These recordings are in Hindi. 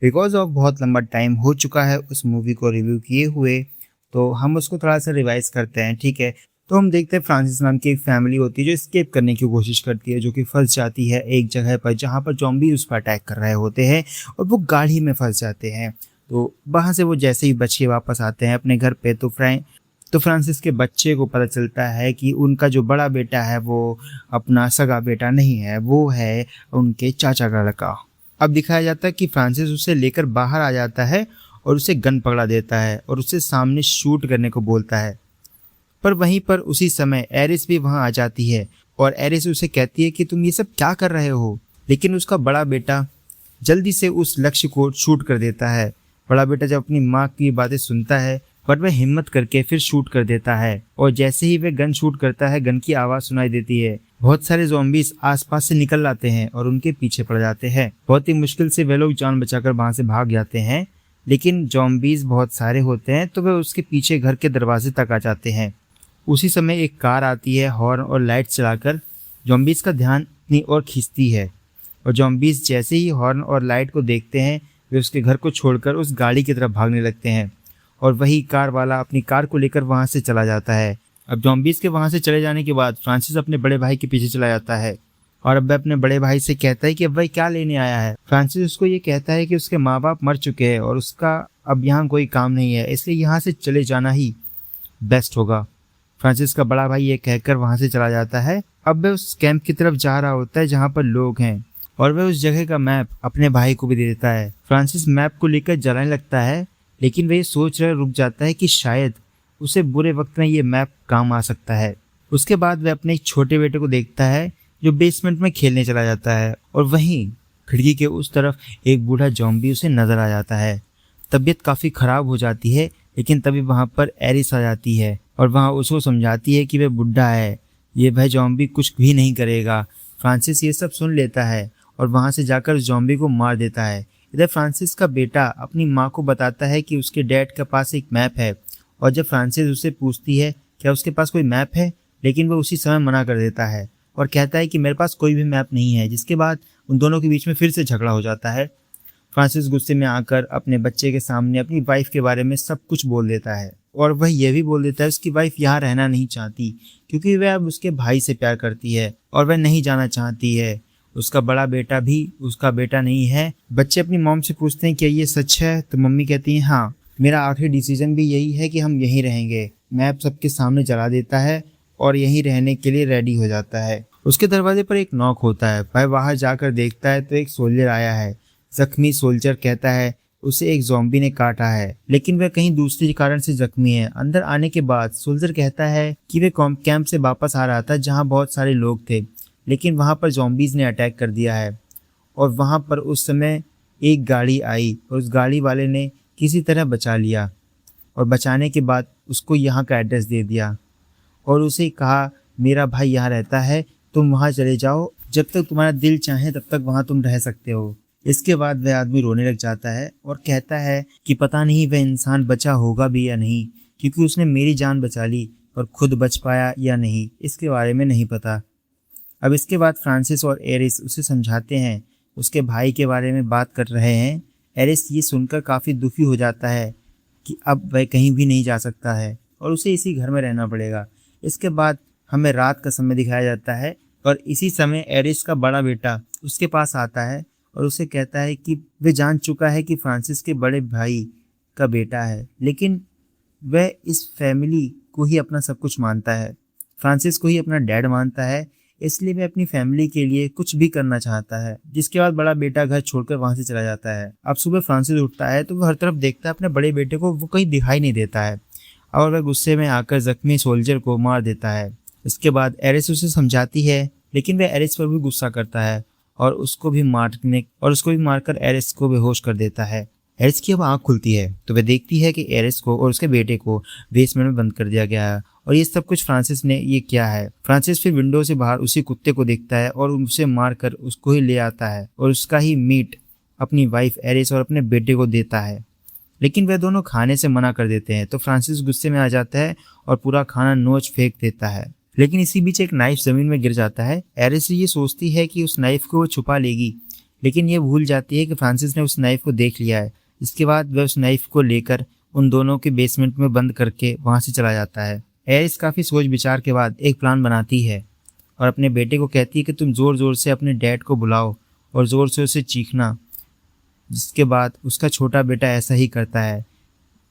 बिकॉज़ ऑफ बहुत लंबा टाइम हो चुका है उस मूवी को रिव्यू किए हुए, तो हम उसको थोड़ा-सा रिवाइज़ करते हैं, ठीक है? तो हम देखते हैं फ्रांसिस नाम की एक फैमिली होती है जो एस्केप करने की कोशिश करती है, जो कि फँस जाती है एक जगह पर जहाँ पर ज़ॉम्बी उस पर अटैक कर रहे होते हैं और वो गाड़ी में फँस जाते हैं। तो वहाँ से वो जैसे ही बच के वापस आते हैं अपने घर पे तो फ्रांसिस के बच्चे को पता चलता है कि उनका जो बड़ा बेटा है वो अपना सगा बेटा नहीं है, वो है उनके चाचा का लड़का। अब दिखाया जाता है कि फ्रांसिस उसे लेकर बाहर आ जाता है और उसे गन पकड़ा देता है और उसे सामने शूट करने को बोलता है। पर वहीं पर उसी समय एरिस भी वहां आ जाती है और एरिस उसे कहती है कि तुम ये सब क्या कर रहे हो, लेकिन उसका बड़ा बेटा जल्दी से उस लक्ष्य को शूट कर देता है। बड़ा बेटा जब अपनी माँ की बातें सुनता है पर वह हिम्मत करके फिर शूट कर देता है और जैसे ही वह गन शूट करता है गन की आवाज़ सुनाई देती है। बहुत सारे ज़ॉम्बीज़ आसपास से निकल आते हैं और उनके पीछे पड़ जाते हैं। बहुत ही मुश्किल से वे लोग जान बचाकर वहां से भाग जाते हैं, लेकिन ज़ॉम्बीज़ बहुत सारे होते हैं तो वे उसके पीछे घर के दरवाजे तक आ जाते हैं। उसी समय एक कार आती है हॉर्न और लाइट चलाकर ज़ॉम्बीज़ का ध्यान अपनी ओर खींचती है और ज़ॉम्बीज़ जैसे ही हॉर्न और लाइट को देखते हैं वे उसके घर को छोड़कर उस गाड़ी की तरफ भागने लगते हैं और वही कार वाला अपनी कार को लेकर वहां से चला जाता है। अब ज़ॉम्बीज़ के वहां से चले जाने के बाद फ्रांसिस अपने बड़े भाई के पीछे चला जाता है और अब वह अपने बड़े भाई से कहता है कि अब वह क्या लेने आया है। फ्रांसिस उसको ये कहता है कि उसके माँ बाप मर चुके हैं और उसका अब यहाँ कोई काम नहीं है, इसलिए यहाँ से चले जाना ही बेस्ट होगा। फ्रांसिस का बड़ा भाई ये कहकर वहां से चला जाता है। अब वह उस कैंप की तरफ जा रहा होता है जहाँ पर लोग हैं और वह उस जगह का मैप अपने भाई को भी दे देता है। फ्रांसिस मैप को लेकर जलाने लगता है, लेकिन वह ये सोच रहे रुक जाता है कि शायद उसे बुरे वक्त में ये मैप काम आ सकता है। उसके बाद वह अपने एक छोटे बेटे को देखता है जो बेसमेंट में खेलने चला जाता है और वहीं खिड़की के उस तरफ एक बूढ़ा ज़ॉम्बी उसे नजर आ जाता है। तबीयत काफ़ी ख़राब हो जाती है, लेकिन तभी वहाँ पर एरिस आ जाती है और वहाँ उसको समझाती है कि वह बुढ़ा है, ये भाई ज़ॉम्बी कुछ भी नहीं करेगा। फ्रांसिस ये सब सुन लेता है और वहाँ से जाकर ज़ॉम्बी को मार देता है। इधर फ्रांसिस का बेटा अपनी माँ को बताता है कि उसके डैड के पास एक मैप है और जब फ्रांसिस उससे पूछती है क्या उसके पास कोई मैप है, लेकिन वह उसी समय मना कर देता है और कहता है कि मेरे पास कोई भी मैप नहीं है, जिसके बाद उन दोनों के बीच में फिर से झगड़ा हो जाता है। फ्रांसिस गुस्से में आकर अपने बच्चे के सामने अपनी वाइफ के बारे में सब कुछ बोल देता है और वह यह भी बोल देता है उसकी वाइफ यहाँ रहना नहीं चाहती क्योंकि वह अब उसके भाई से प्यार करती है और वह नहीं जाना चाहती है। उसका बड़ा बेटा भी उसका बेटा नहीं है। बच्चे अपनी मॉम से पूछते हैं क्या ये सच है, तो मम्मी कहती है हाँ, मेरा आखिरी डिसीजन भी यही है कि हम यहीं रहेंगे। मैप सबके सामने जला देता है और यहीं रहने के लिए रेडी हो जाता है। उसके दरवाजे पर एक नॉक होता है। वह बाहर जाकर देखता है तो एक सोल्जर आया है। जख्मी सोल्जर कहता है उसे एक ज़ॉम्बी ने काटा है, लेकिन वह कहीं दूसरे कारण से जख्मी है। अंदर आने के बाद सोल्जर कहता है कि वह कैंप से वापस आ रहा था जहां बहुत सारे लोग थे, लेकिन वहां पर ज़ॉम्बीज़ ने अटैक कर दिया है और वहां पर उस समय एक गाड़ी आई और उस गाड़ी वाले ने किसी तरह बचा लिया और बचाने के बाद उसको यहाँ का एड्रेस दे दिया और उसे कहा मेरा भाई यहाँ रहता है, तुम वहाँ चले जाओ, जब तक तुम्हारा दिल चाहे तब तक वहाँ तुम रह सकते हो। इसके बाद वह आदमी रोने लग जाता है और कहता है कि पता नहीं वह इंसान बचा होगा भी या नहीं, क्योंकि उसने मेरी जान बचा ली पर खुद बच पाया या नहीं इसके बारे में नहीं पता। अब इसके बाद फ्रांसिस और एरिस उसे समझाते हैं, उसके भाई के बारे में बात कर रहे हैं। एरिस ये सुनकर काफ़ी दुखी हो जाता है कि अब वह कहीं भी नहीं जा सकता है और उसे इसी घर में रहना पड़ेगा। इसके बाद हमें रात का समय दिखाया जाता है और इसी समय एरिस का बड़ा बेटा उसके पास आता है और उसे कहता है कि वह जान चुका है कि फ्रांसिस के बड़े भाई का बेटा है, लेकिन वह इस फैमिली को ही अपना सब कुछ मानता है, फ्रांसिस को ही अपना डैड मानता है, इसलिए वह अपनी फैमिली के लिए कुछ भी करना चाहता है। जिसके बाद बड़ा बेटा घर छोड़कर वहां से चला जाता है। अब सुबह फ्रांसिस उठता है तो वह हर तरफ देखता है अपने बड़े बेटे को, वो कहीं दिखाई नहीं देता है और वह गुस्से में आकर जख्मी सोल्जर को मार देता है। इसके बाद एरिस उसे समझाती है, लेकिन वह एरिस पर भी गुस्सा करता है और उसको भी मारकर एरिस को बेहोश कर देता है। एरिस की अब आँख खुलती है तो वह देखती है कि एरिस को और उसके बेटे को बेसमेंट में बंद कर दिया गया है और ये सब कुछ फ्रांसिस ने ये किया है। फ्रांसिस फिर विंडो से बाहर उसी कुत्ते को देखता है और उसे मारकर उसको ही ले आता है और उसका ही मीट अपनी वाइफ एरिस और अपने बेटे को देता है, लेकिन वह दोनों खाने से मना कर देते हैं। तो फ्रांसिस गुस्से में आ जाता है और पूरा खाना नोच फेंक देता है, लेकिन इसी बीच एक नाइफ जमीन में गिर जाता है। एरिस ये सोचती है कि उस नाइफ को वो छुपा लेगी, लेकिन ये भूल जाती है कि फ्रांसिस ने उस नाइफ को देख लिया है। इसके बाद वह उस नाइफ को लेकर उन दोनों के बेसमेंट में बंद करके वहाँ से चला जाता है। एरिस काफ़ी सोच विचार के बाद एक प्लान बनाती है और अपने बेटे को कहती है कि तुम ज़ोर ज़ोर से अपने डैड को बुलाओ और ज़ोर से उसे चीखना। जिसके बाद उसका छोटा बेटा ऐसा ही करता है।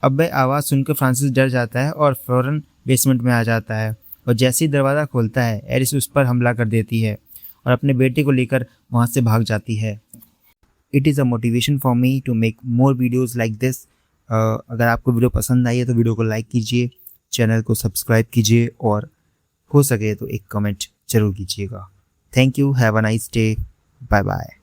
अब वह आवाज़ सुनकर फ्रांसिस डर जाता है और फ़ौरन बेसमेंट में आ जाता है और जैसे ही दरवाज़ा खोलता है एरिस उस पर हमला कर देती है और अपने बेटे को लेकर वहाँ से भाग जाती है। It is a motivation for me to make more videos like this. अगर आपको वीडियो पसंद आई है तो वीडियो को लाइक कीजिए, चैनल को सब्सक्राइब कीजिए और हो सके तो एक कमेंट ज़रूर कीजिएगा। Thank you, have a nice day, bye bye.